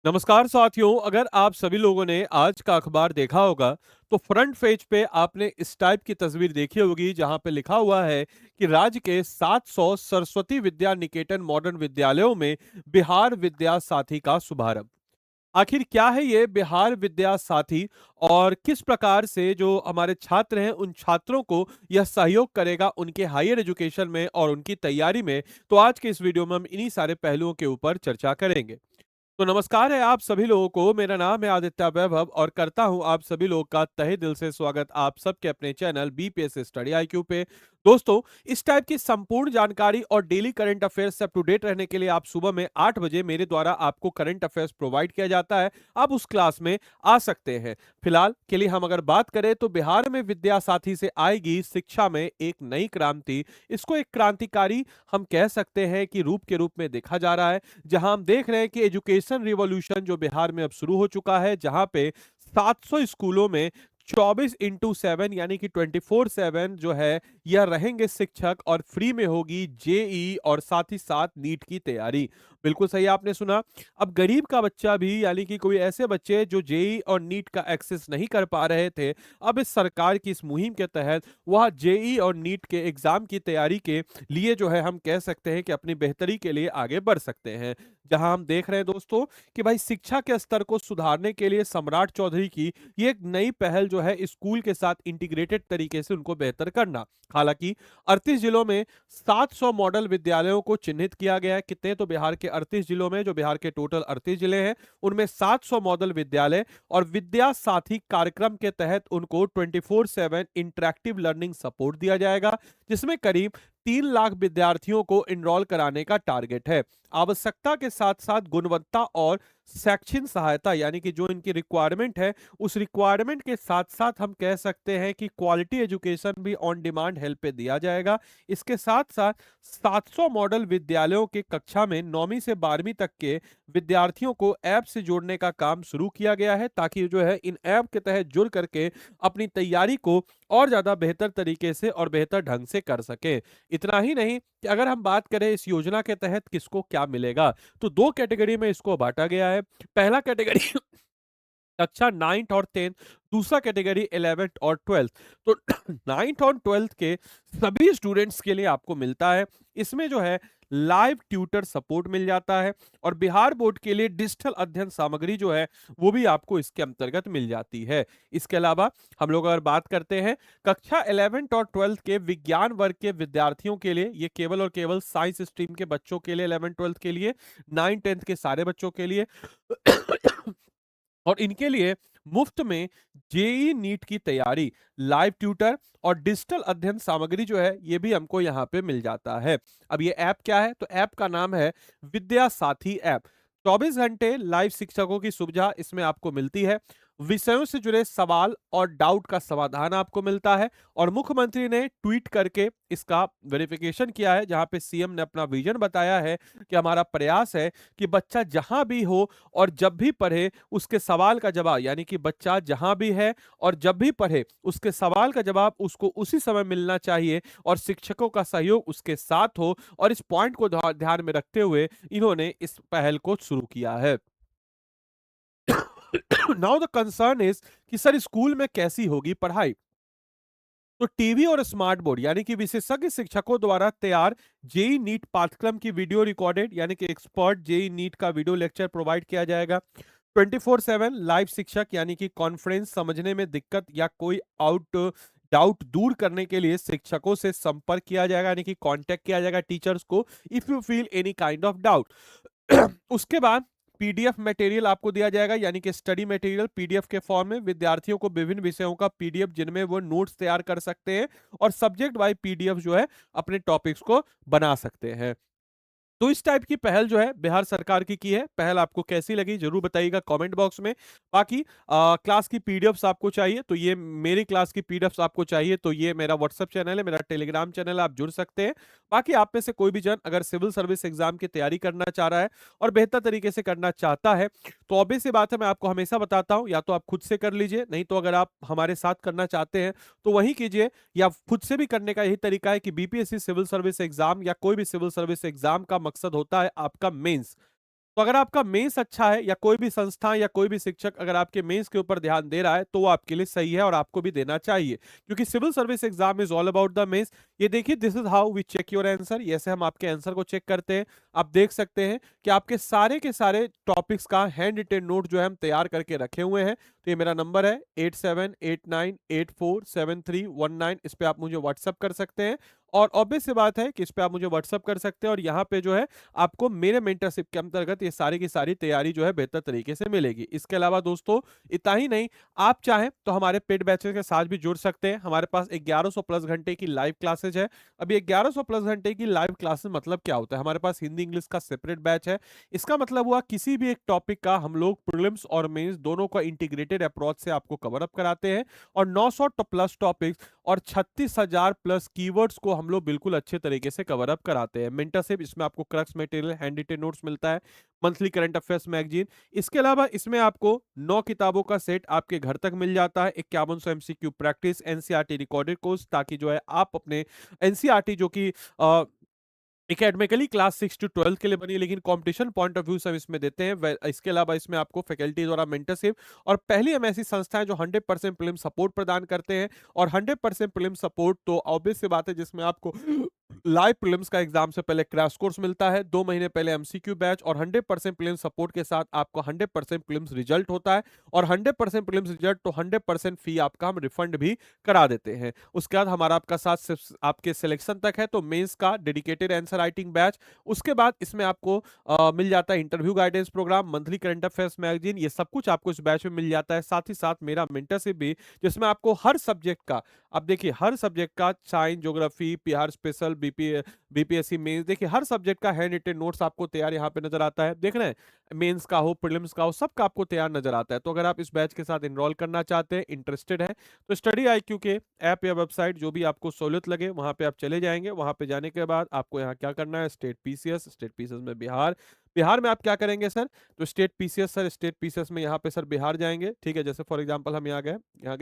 नमस्कार साथियों, अगर आप सभी लोगों ने आज का अखबार देखा होगा तो फ्रंट पेज पे आपने इस टाइप की तस्वीर देखी होगी जहां पे लिखा हुआ है कि राज्य के 700 सरस्वती विद्या निकेतन मॉडर्न विद्यालयों में बिहार विद्या साथी का शुभारंभ। आखिर क्या है ये बिहार विद्या साथी और किस प्रकार से जो हमारे छात्र हैं उन छात्रों को यह सहयोग करेगा उनके हायर एजुकेशन में और उनकी तैयारी में। तो आज के इस वीडियो में हम इन्हीं सारे पहलुओं के ऊपर चर्चा करेंगे। तो नमस्कार है आप सभी लोगों को, मेरा नाम है आदित्य वैभव और करता हूं आप सभी लोगों का तहे दिल से स्वागत आप सबके अपने चैनल बीपीएस स्टडी आईक्यू पे। दोस्तों, इस टाइप की संपूर्ण जानकारी और डेली करंट अफेयर्स से अप टू डेट रहने के लिए आप सुबह में 8 बजे मेरे द्वारा आपको करंट अफेयर्स प्रोवाइड किया जाता है। आप उस क्लास में आ सकते हैं। फिलहाल के लिए हम अगर बात करें तो बिहार में विद्या साथी से आएगी शिक्षा में एक नई क्रांति। इसको एक क्रांतिकारी हम कह सकते हैं कि रूप के रूप में देखा जा रहा है, जहां हम देख रहे हैं कि एजुकेशन रिवॉल्यूशन जो बिहार में अब शुरू हो चुका है, जहां पे 700 स्कूलों में 24x7 यानी कि 24/7 जो है यह रहेंगे शिक्षक और फ्री में होगी जेई और साथ ही साथ नीट की तैयारी। बिल्कुल सही आपने सुना। अब गरीब का बच्चा भी यानी कि कोई ऐसे बच्चे जो जेई और नीट का एक्सेस नहीं कर पा रहे थे, अब इस सरकार की इस मुहिम के तहत वह जेई और नीट के एग्जाम की तैयारी के लिए जो है हम कह सकते हैं कि अपनी बेहतरी के लिए आगे बढ़ सकते हैं। जहां हम देख रहे हैं दोस्तों कि भाई शिक्षा के स्तर को सुधारने के लिए सम्राट चौधरी की ये एक नई पहल जो है स्कूल के साथ इंटीग्रेटेड तरीके से उनको बेहतर करना। हालांकि 38 जिलों में 700 मॉडल विद्यालयों को चिन्हित किया गया है। कितने? तो बिहार के 38 जिलों में, जो बिहार के टोटल 38 जिले हैं, उनमें 700 मॉडल विद्यालय और विद्या साथी कार्यक्रम के तहत उनको 24/7 इंटरेक्टिव लर्निंग सपोर्ट दिया जाएगा, जिसमें करीब 3 लाख विद्यार्थियों को इनरोल कराने का टारगेट है। आवश्यकता के साथ साथ गुणवत्ता और शैक्षिक सहायता यानी कि जो इनकी रिक्वायरमेंट है, उस रिक्वायरमेंट के साथ साथ हम कह सकते हैं कि क्वालिटी एजुकेशन भी ऑन डिमांड हेल्प पे दिया जाएगा। इसके साथ साथ 700 मॉडल विद्यालयों के कक्षा में 9वीं से 12वीं तक के विद्यार्थियों को ऐप से जोड़ने का काम शुरू किया गया है, ताकि जो है इन ऐप के तहत जुड़ करके अपनी तैयारी को और ज्यादा बेहतर तरीके से और बेहतर ढंग से कर सके। इतना ही नहीं कि अगर हम बात करें इस योजना के तहत किसको क्या मिलेगा, तो दो कैटेगरी में इसको बांटा गया है। पहला कैटेगरी कक्षा 9th और 10th, दूसरा कैटेगरी 11th और 12th। तो 9th और 12th के सभी स्टूडेंट्स के लिए आपको मिलता है। इसमें जो है लाइव ट्यूटर सपोर्ट मिल जाता है और बिहार बोर्ड के लिए डिजिटल अध्ययन सामग्री जो है वो भी आपको इसके अंतर्गत मिल जाती है। इसके अलावा हम लोग अगर बात करते हैं कक्षा 11th और 12th के विज्ञान वर्ग के विद्यार्थियों के लिए, ये केवल और केवल साइंस स्ट्रीम के बच्चों के लिए 11th 12th के लिए, 9 10th के सारे बच्चों के लिए और इनके लिए मुफ्त में जेई नीट की तैयारी, लाइव ट्यूटर और डिजिटल अध्ययन सामग्री जो है ये भी हमको यहाँ पे मिल जाता है। अब ये ऐप क्या है? तो ऐप का नाम है विद्या साथी ऐप। 24 घंटे लाइव शिक्षकों की सुविधा इसमें आपको मिलती है। विषयों से जुड़े सवाल और डाउट का समाधान आपको मिलता है और मुख्यमंत्री ने ट्वीट करके इसका वेरिफिकेशन किया है, जहां पे सीएम ने अपना विजन बताया है कि हमारा प्रयास है कि बच्चा जहां भी हो और जब भी पढ़े उसके सवाल का जवाब, यानी कि बच्चा जहां भी है और जब भी पढ़े उसके सवाल का जवाब उसको उसी समय मिलना चाहिए और शिक्षकों का सहयोग उसके साथ हो। और इस पॉइंट को ध्यान में रखते हुए इन्होंने इस पहल को शुरू किया है। नाउ द कंसर्न इज कि सर स्कूल में कैसी होगी पढ़ाई? तो टीवी और स्मार्ट बोर्ड यानी कि विशेषज्ञ शिक्षकों द्वारा तैयार जेई नीट पाठ्यक्रम की वीडियो रिकॉर्डेड यानी कि एक्सपर्ट जेई नीट का वीडियो लेक्चर प्रोवाइड किया जाएगा। 24/7 लाइव शिक्षक यानी कि कॉन्फ्रेंस समझने में दिक्कत या कोई आउट डाउट दूर करने के लिए शिक्षकों से संपर्क किया जाएगा, यानी कि कांटेक्ट किया जाएगा टीचर्स को if you feel any kind of doubt. उसके बाद पीडीएफ मटेरियल आपको दिया जाएगा, यानी कि स्टडी मटेरियल पीडीएफ के फॉर्म में विद्यार्थियों को विभिन्न विषयों का पीडीएफ जिनमें वो नोट्स तैयार कर सकते हैं और सब्जेक्ट वाइज पीडीएफ जो है अपने टॉपिक्स को बना सकते हैं। तो इस टाइप की पहल जो है बिहार सरकार की है। पहल आपको कैसी लगी जरूर बताइएगा कमेंट बॉक्स में। बाकी क्लास की पीडीएफ्स आपको चाहिए तो ये मेरी क्लास की पीडीएफ्स आपको चाहिए तो ये मेरा व्हाट्सएप चैनल है, मेरा टेलीग्राम चैनल है, आप जुड़ सकते हैं। बाकी आप में से कोई भी जन अगर सिविल सर्विस एग्जाम की तैयारी करना चाह रहा है और बेहतर तरीके से करना चाहता है तो ऑब्वियस सी बात है, मैं आपको हमेशा बताता हूं या तो आप खुद से कर लीजिए, नहीं तो अगर आप हमारे साथ करना चाहते हैं तो वही कीजिए। या खुद से भी करने का यही तरीका है कि बीपीएससी सिविल सर्विस एग्जाम या कोई भी सिविल सर्विस एग्जाम का मकसद होता है आपका मेंस। तो अगर आपका मेंस अच्छा है, या कोई भी संस्था या कोई भी शिक्षक अगर आपके मेंस के ऊपर ध्यान दे रहा है, तो वो आपके लिए सही है और आपको भी देना चाहिए, क्योंकि civil service exam is all about the mains. ये देखिए, this is how we check your answer, ऐसे हम आपके आंसर को चेक करते हैं। आप देख सकते हैं कि आपके सारे के सारे टॉपिक्स का हैंड रिटेन नोट जो है हम तैयार करके रखे हुए हैं। तो ये मेरा नंबर है 8789847319, इस पे आप मुझे व्हाट्सअप कर सकते हैं। और ऑब्वियस सी बात है कि इस पे आप मुझे व्हाट्सअप कर सकते हैं, और यहाँ पे जो है आपको मेरे मेंटरशिप के अंतर्गत ये सारी की सारी तैयारी जो है बेहतर तरीके से मिलेगी। इसके अलावा दोस्तों, इतना ही नहीं, आप चाहें तो हमारे पेड बैचेस के साथ भी जुड़ सकते हैं। हमारे पास 1100 प्लस घंटे की लाइव क्लासेज है। अभी 1100 प्लस घंटे की लाइव क्लासेस मतलब क्या होता है? हमारे पास हिंदी इंग्लिश का सेपरेट बैच है। इसका मतलब हुआ किसी भी एक टॉपिक का हम लोग प्रीलिम्स और मेंस दोनों का इंटीग्रेटेड अप्रोच से आपको कवर अप कराते हैं, और 900 प्लस टॉपिक्स और 36,000 प्लस कीवर्ड्स को हम लोग बिल्कुल अच्छे तरीके से कवर अप कराते हैं। मेंटरशिप, इसमें आपको crux material, hand written notes मिलता है, मंथली करंट अफेयर्स मैगजीन। इसके अलावा इसमें आपको 9 किताबों का सेट आपके घर तक मिल जाता है, 5100 MCQ practice, NCERT recorded course, ताकि जो है आप अपने एनसीईआरटी जो कि एकेडमिकली क्लास 6 to 12 के लिए बनी है, लेकिन कंपटीशन पॉइंट ऑफ व्यू से हम इसमें देते हैं। इसके अलावा इसमें आपको फैकल्टी द्वारा मेंटरशिप, और पहली हम ऐसी संस्था है जो 100% प्रीलिम सपोर्ट प्रदान करते हैं। और 100% प्रीलिम सपोर्ट तो ऑब्वियस सी बात है, जिसमें आपको लाइव प्रीलिम्स का एग्जाम से पहले क्रैश कोर्स मिलता है, 2 महीने पहले एमसीक्यू बैच, और 100% प्रीलिम सपोर्ट के साथ आपको 100% प्रीलिम्स रिजल्ट होता है। और 100% प्रीलिम्स रिजल्ट तो 100% फी आपका हम रिफंड भी करा देते हैं। उसके बाद हमारा आपका साथ सिर्फ आपके सिलेक्शन तक है, तो मेंस का डेडिकेटेड आंसर राइटिंग बैच। उसके बाद इसमें आपको मिल जाता है interview guidance programme, monthly current affairs magazine, ये सब कुछ आपको इस बैच में मिल जाता है। साथ ही साथ मेरा मेंटरशिप भी, जिसमें आपको हर सब्जेक्ट का, अब देखिए हर सब्जेक्ट का, science, geography, PR special, BPSC mains, देखिए हर सब्जेक्ट का हैंड रिटेन नोट्स आपको तैयार यहाँ पे नजर आता है। देख रहे हैं, मेंस का हो, प्रीलिम्स का हो, सबका आपको तैयार नजर आता है। तो अगर आप इस बैच के साथ एनरोल करना चाहते हैं, इंटरेस्टेड है, तो स्टडी आईक्यू के ऐप या वेबसाइट जो भी आपको सहूलियत लगे वहां पे आप चले जाएंगे। वहां पे जाने के बाद आपको यहाँ क्या करना है, स्टेट पीसीएस में बिहार, बिहार में आप क्या करेंगे सर, तो state PCS, sir state PCS में यहाँ पे सर बिहार जाएंगे, ठीक है। जैसे फॉर एग्जांपल हम यहाँ गए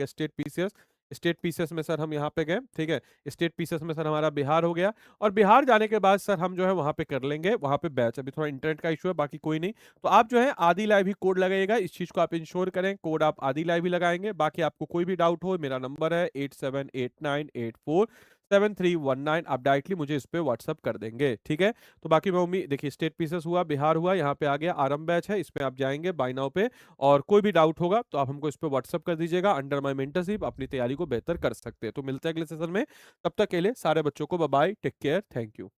स्टेट पीसीएस, स्टेट पीसीएस में सर हम यहाँ पे गए, ठीक है। स्टेट पीसीएस में सर हमारा बिहार हो गया, और बिहार जाने के बाद सर हम जो है वहां पे कर लेंगे वहां पे बैच। अभी थोड़ा इंटरनेट का इशू है, बाकी कोई नहीं। तो आप जो है आदि लाइव ही कोड लगाइएगा, इस चीज को आप इंश्योर करें, कोड आप आदि लाइव ही लगाएंगे। बाकी आपको कोई भी डाउट हो, मेरा नंबर है 8789847319, आप डायरेक्टली मुझे इस पे व्हाट्सअप कर देंगे, ठीक है। तो बाकी मैं उम्मीद, देखिए स्टेट पीसेस हुआ, बिहार हुआ, यहाँ पे आ गया आरंभ बैच है, इस पे आप जाएंगे बाय नाउ पे, और कोई भी डाउट होगा तो आप हमको इस पे व्हाट्सअप कर दीजिएगा। अंडर माय मेंटरशिप अपनी तैयारी को बेहतर कर सकते हैं। तो मिलते हैं अगले सेशन में, तब तक के लिए सारे बच्चों को bye bye, take care, thank you.